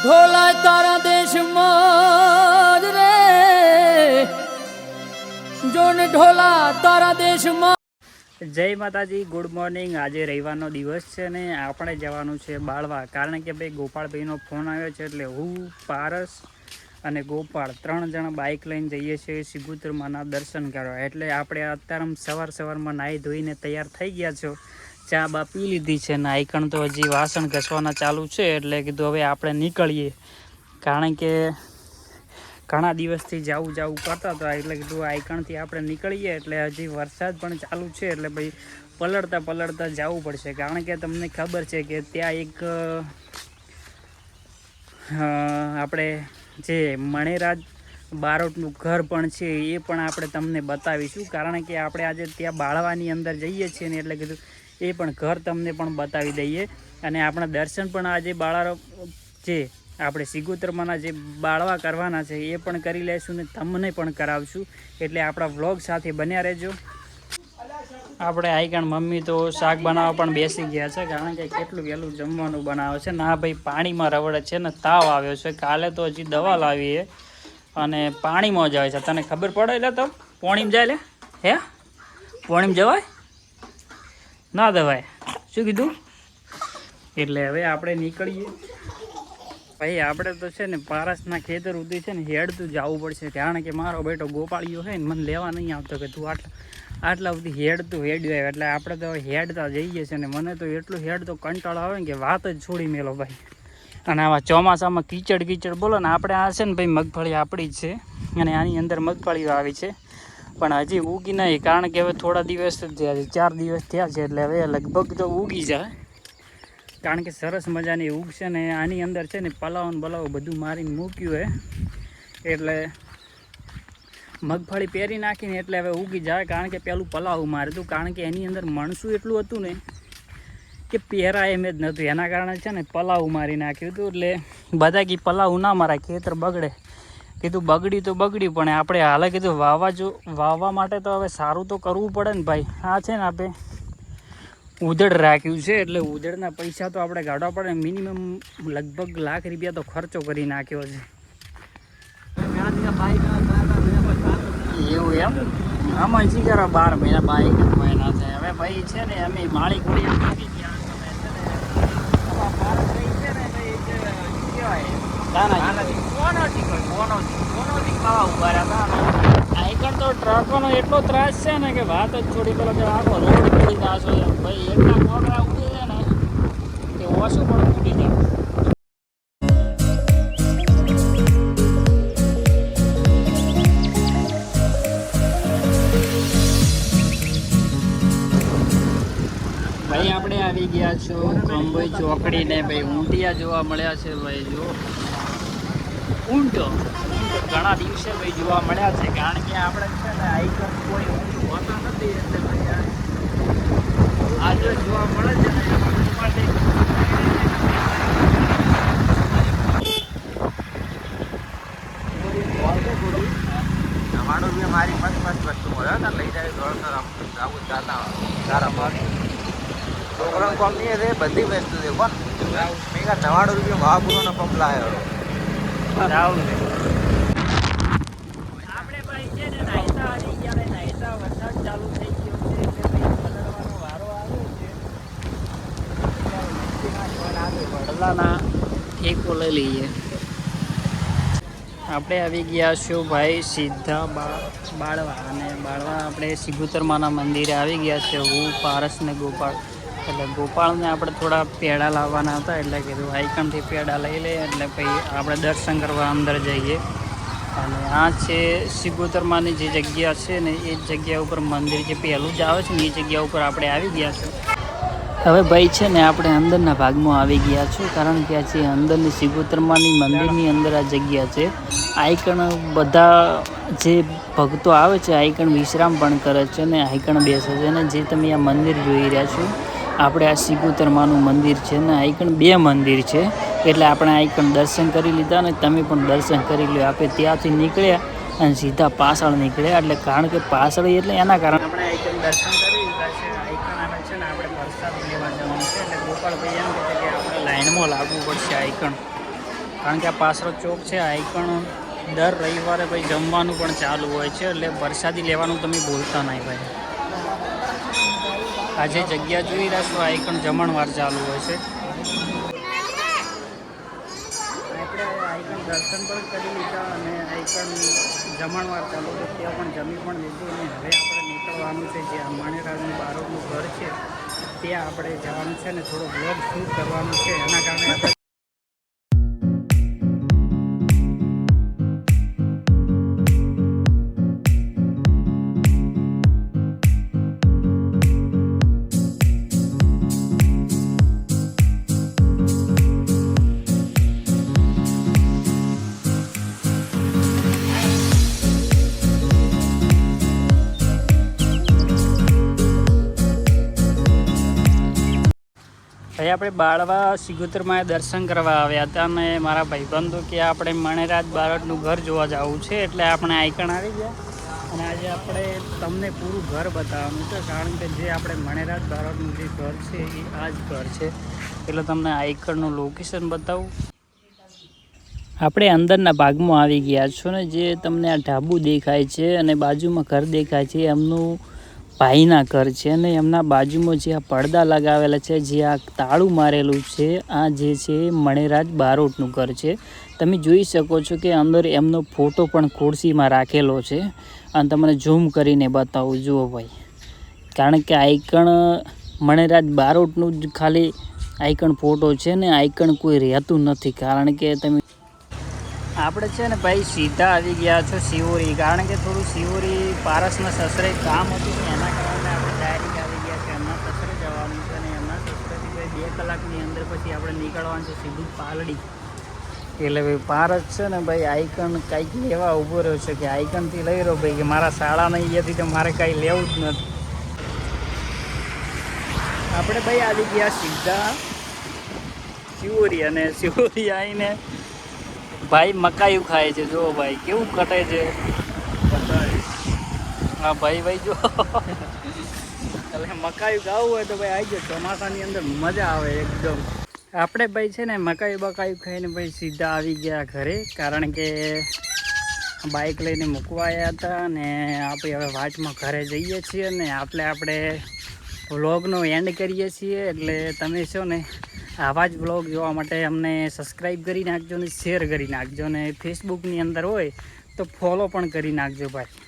ઢોલાય તારા દેશમાં જ રે, જોને ઢોલા તારા દેશમાં. જય માતાજી, ગુડ મોર્નિંગ. આજે રવિવારનો દિવસ છે ને આપણે જવાનું છે બાળવા, કારણ કે ભાઈ ગોપાળભાઈનો ફોન આવ્યો છે એટલે હું, પારસ અને ગોપાળ 3 જણા બાઇક લઈને જઈએ છીએ સિગુતરમાના દર્શન કરવા. એટલે આપણે અત્યારે સવારમાં નાહી ધોઈને તૈયાર થઈ ગયા છો, ચા બા પી લીધી છે ને આઈકણ તો હજી વાસણ ઘસવાના ચાલુ છે. એટલે કીધું હવે આપણે નીકળીએ, કારણ કે ઘણા દિવસથી જવું કરતા હતા. એટલે કીધું આઈકણથી આપણે નીકળીએ. એટલે હજી વરસાદ પણ ચાલુ છે એટલે ભાઈ પલળતા જવું પડશે, કારણ કે તમને ખબર છે કે ત્યાં એક આપણે જે મણેરાજ બારોટનું ઘર પણ છે એ પણ આપણે તમને બતાવીશું, કારણ કે આપણે આજે ત્યાં બાળવાની અંદર જઈએ છીએ ને એટલે કીધું એ પણ ઘર તમને પણ બતાવી દઈએ. અને આપણા દર્શન પણ આજે જે આપણે સિગુતરમાના જે બાળવા કરવાના છે એ પણ કરી લઈશું ને તમને પણ કરાવશું. એટલે આપણા વ્લોગ સાથે બન્યા રહેજો. આપણે આઈકણ મમ્મી તો શાક બનાવવા પણ બેસી ગયા છે, કારણ કે કેટલું વહેલું જમવાનું બનાવે છે. ના ભાઈ પાણીમાં રવડે છે ને તાવ આવ્યો છે. કાલે તો હજી દવા લાવીએ અને પાણીમાં જાય છે. તને ખબર પડે એટલે તો પોણીમાં જાય લે હે પોણીમાં જવાય ના દવાય શું કીધું. એટલે હવે આપણે નીકળીએ ભાઈ. આપણે તો છે ને પારસના ખેતર સુધી છે ને હેડતું જવું પડશે, કારણ કે મારો બેટો ગોપાળીઓ છે ને મને લેવા નહીં આવતો કે તું આટલા સુધી હેડ્યું આવ્યો. એટલે આપણે તો હેડતા જઈએ છીએ ને મને તો એટલું હેડતો કંટાળો આવે ને કે વાત જ છોડી મેલો ભાઈ. અને આવા ચોમાસામાં કીચડ બોલો ને. આપણે આ છે ને ભાઈ મગફળી આપણી જ છે અને આની અંદર મગફળીઓ આવી છે, પણ હજી ઉગી નહીં, કારણ કે હવે થોડા દિવસ જ થયા છે, 4 દિવસ થયા છે. એટલે હવે લગભગ તો ઉગી જાય, કારણ કે સરસ મજાની ઉગશે ને આની અંદર છે ને પલાવ બધું મારીને મૂક્યું હે. એટલે મગફળી પહેરી નાખીને એટલે હવે ઉગી જાય, કારણ કે પેલું પલાવ માર્યું હતું, કારણ કે એની અંદર મણસું એટલું હતું ને કે પહેરા એમ જ નહોતું. એના કારણે છે ને પલાવ મારી નાખ્યું હતું. એટલે બધા કી પલાવ ના મારા ખેતર બગડે. કીધું બગડ્યું તો બગડ્યું, પણ આપણે હાલે કીધું વાવવા માટે તો હવે સારું તો કરવું પડે ને ભાઈ. આ છે ને આપણે ઉધડ રાખ્યું છે, એટલે ઉધડના પૈસા તો આપણે કાઢવા પડે. મિનિમમ લગભગ લાખ રૂપિયા તો ખર્ચો કરી નાખ્યો છે. એવું એમ આમાં શી કરો 12 મહિના બાઈક મહિના થાય. હવે ભાઈ છે ને અમે માળી ગોળી આવી ગયા ખાવા ઉભા રહ્યા હતા. આઈકણ તો ટ્રકોનો એટલો ત્રાસ છે ને કે વાત જ થોડી પેલો કે આખો રોડ તૂટી જશો ભાઈ. એટલા કોકરા ઉડી છે ને કે ઓછું પણ તૂટી જાય. ભાઈ આપણે આવી ગયા છો કંબોઈ ચોકડી ને ભાઈ ઊંટિયા જોવા મળ્યા છે ભાઈ. જો ઊંટો ઘણા દિવસે ભાઈ જોવા મળ્યા છે, કારણ કે આપણે છે ને આઈકન કોઈ ઊંટ હોતા નથી. એટલે ભાઈ આજે જોવા મળે છે ને માટે મારી મસ્ત વસ્તુ મળે ને લઈ જાય થોડા આવું જાતા સારા ભાગ છોકરાનું કામ નહીં છે. બધી વસ્તુ છે પણ મેં 99 રૂપિયા મહાપુરોનો પંપ લાવ્યો. આપણે ભાઈ છે ને નાયતા આવી ગયા ને નાયતા વરસાદ ચાલુ થઈ ગયો છે, એટલે ભાઈ પલળવાનો વારો આવ્યો છે. વડલાના ઠેકો લઈ લઈએ. આપણે આવી ગયા છું ભાઈ સીધા બાળવા, અને બાળવા આપણે સિગુતરમાના મંદિરે આવી ગયા છે. હું, પારસ ને ગોપાળ. એટલે ગોપાળને આપણે થોડા પેડા લાવવાના હતા, એટલે કીધું આઈકણથી પેડા લઈ લે એટલે ભાઈ આપણે દર્શન કરવા અંદર જઈએ. અને આ છે સિગુતરમાની જે જગ્યા છે ને એ જગ્યા ઉપર મંદિર જે પહેલું જ આવે છે ને એ જગ્યા ઉપર આપણે આવી ગયા છે. હવે ભાઈ છે ને આપણે અંદરના ભાગમાં આવી ગયા છું, કારણ કે આ જે અંદરની સિગુતરમાની મંદિરની અંદર આ જગ્યા છે. આઈકણ બધા જે ભક્તો આવે છે આઈકણ વિશ્રામ પણ કરે છે ને આઈકણ બેસે છે. અને જે તમે આ મંદિર જોઈ રહ્યા છો આપણે આ સિગુતરમાનું મંદિર છે ને આઈકણ 2 મંદિર છે. એટલે આપણે આઈકણ દર્શન કરી લીધા ને તમે પણ દર્શન કરી લો. આપણે ત્યાંથી નીકળ્યા અને સીધા પાછળ નીકળ્યા, એટલે કારણ કે પાછળ એટલે એના કારણે આપણે આઈકણ દર્શન કરી લીધા છે. આઈકણ આવે છે ને આપણે પ્રસાદ લેવા જવાનું છે. એટલે ગોપાળભાઈ એમ કહે છે કે આપણે લાઈનમાં લાગવું પડશે આઈકણ. કારણ કે આ પાસરો ચોક છે આઈકણ દર રવિવારે ભાઈ જમવાનું પણ ચાલુ હોય છે, એટલે વરસાદી લેવાનું તમે ભૂલતા નહીં ભાઈ. આજે જગ્યા જોઈ રહ્યા છો આઈકણ જમણવાર ચાલુ હોય છે. આપણે આઈકણ દર્શન પણ કરી લીધા અને આઈકણ જમણવાર ચાલુ છે ત્યાં પણ જમી પણ લીધું અને હવે આપણે નીકળવાનું છે જે મણેરાજનું બારોટનું ઘર છે ત્યાં આપણે જવાનું છે ને થોડો બ્લોગ શૂટ કરવાનું છે. એના કારણે આપણે આપણે બાળવા સિગોતરમાં દર્શન કરવા આવ્યા હતા અને મારા ભાઈબંધો કે આપણે મણેરાજ બારોટનું ઘર જોવા જવું છે એટલે આપણે આઈકણ આવી ગયા અને આજે આપણે તમને પૂરું ઘર બતાવવાનું છે, કારણ કે જે આપણે મણેરાજ બારોટનું જે ઘર છે એ આ જ ઘર છે એટલે તમને આઈકણનું લોકેશન બતાવું. આપણે અંદરના ભાગમાં આવી ગયા છો ને જે તમને આ ઢાબુ દેખાય છે અને બાજુમાં ઘર દેખાય છે એમનું ભાઈના ઘર છે અને એમના બાજુમાં જે આ પડદા લગાવેલા છે જે આ તાળું મારેલું છે આ જે છે મણેરાજ બારોટનું ઘર છે. તમે જોઈ શકો છો કે અંદર એમનો ફોટો પણ ખુરશીમાં રાખેલો છે અને તમને ઝૂમ કરીને બતાવું જુઓ ભાઈ, કારણ કે આઈકણ મણેરાજ બારોટનું જ ખાલી આઈકણ ફોટો છે ને આઈકણ કોઈ રહેતું નથી. કારણ કે તમે આપણે છે ને ભાઈ સીધા આવી ગયા છો શિવોરી, કારણ કે થોડું શિવોરી પારસના સસરે કામ હતું ને એના કારણે આપણે ડાયરેક્ટ આવી ગયા કે એમના સસરે જવાનું છે અને એમના સસરેથી ભાઈ 2 કલાકની અંદર પછી આપણે નીકળવાનું છે સીધું પાલડી. એટલે ભાઈ પારસ છે ને ભાઈ આઈકણ કંઈક લેવા ઊભો રહ્યો છે કે આઈકણથી લઈ રહ્યો ભાઈ કે મારા શાળાના અહીંયાથી તો મારે કાંઈ લેવું જ નથી. આપણે ભાઈ આવી ગયા સીધા શિવોરી અને શિવોરી આવીને ભાઈ મકાયું ખાય છે. જો ભાઈ કેવું કટે છે. હા ભાઈ જો એટલે મકાયું ખાવું હોય તો ભાઈ આવી જાય, ચોમાસાની અંદર મજા આવે એકદમ. આપણે ભાઈ છે ને મકાયું ખાઈને ભાઈ સીધા આવી ગયા ઘરે, કારણ કે બાઇક લઈને મૂકવા આવ્યા હતા અને આપણે હવે વાટમાં ઘરે જઈએ છીએ ને આપણે વ્લોગનો એન્ડ કરીએ છીએ. એટલે તમે છો ને આવા જ બ્લોગ જોવા માટે અમને સબસ્ક્રાઈબ કરી નાખજો ને શેર કરી નાખજો ને ફેસબુકની અંદર હોય તો ફોલો પણ કરી નાખજો ભાઈ.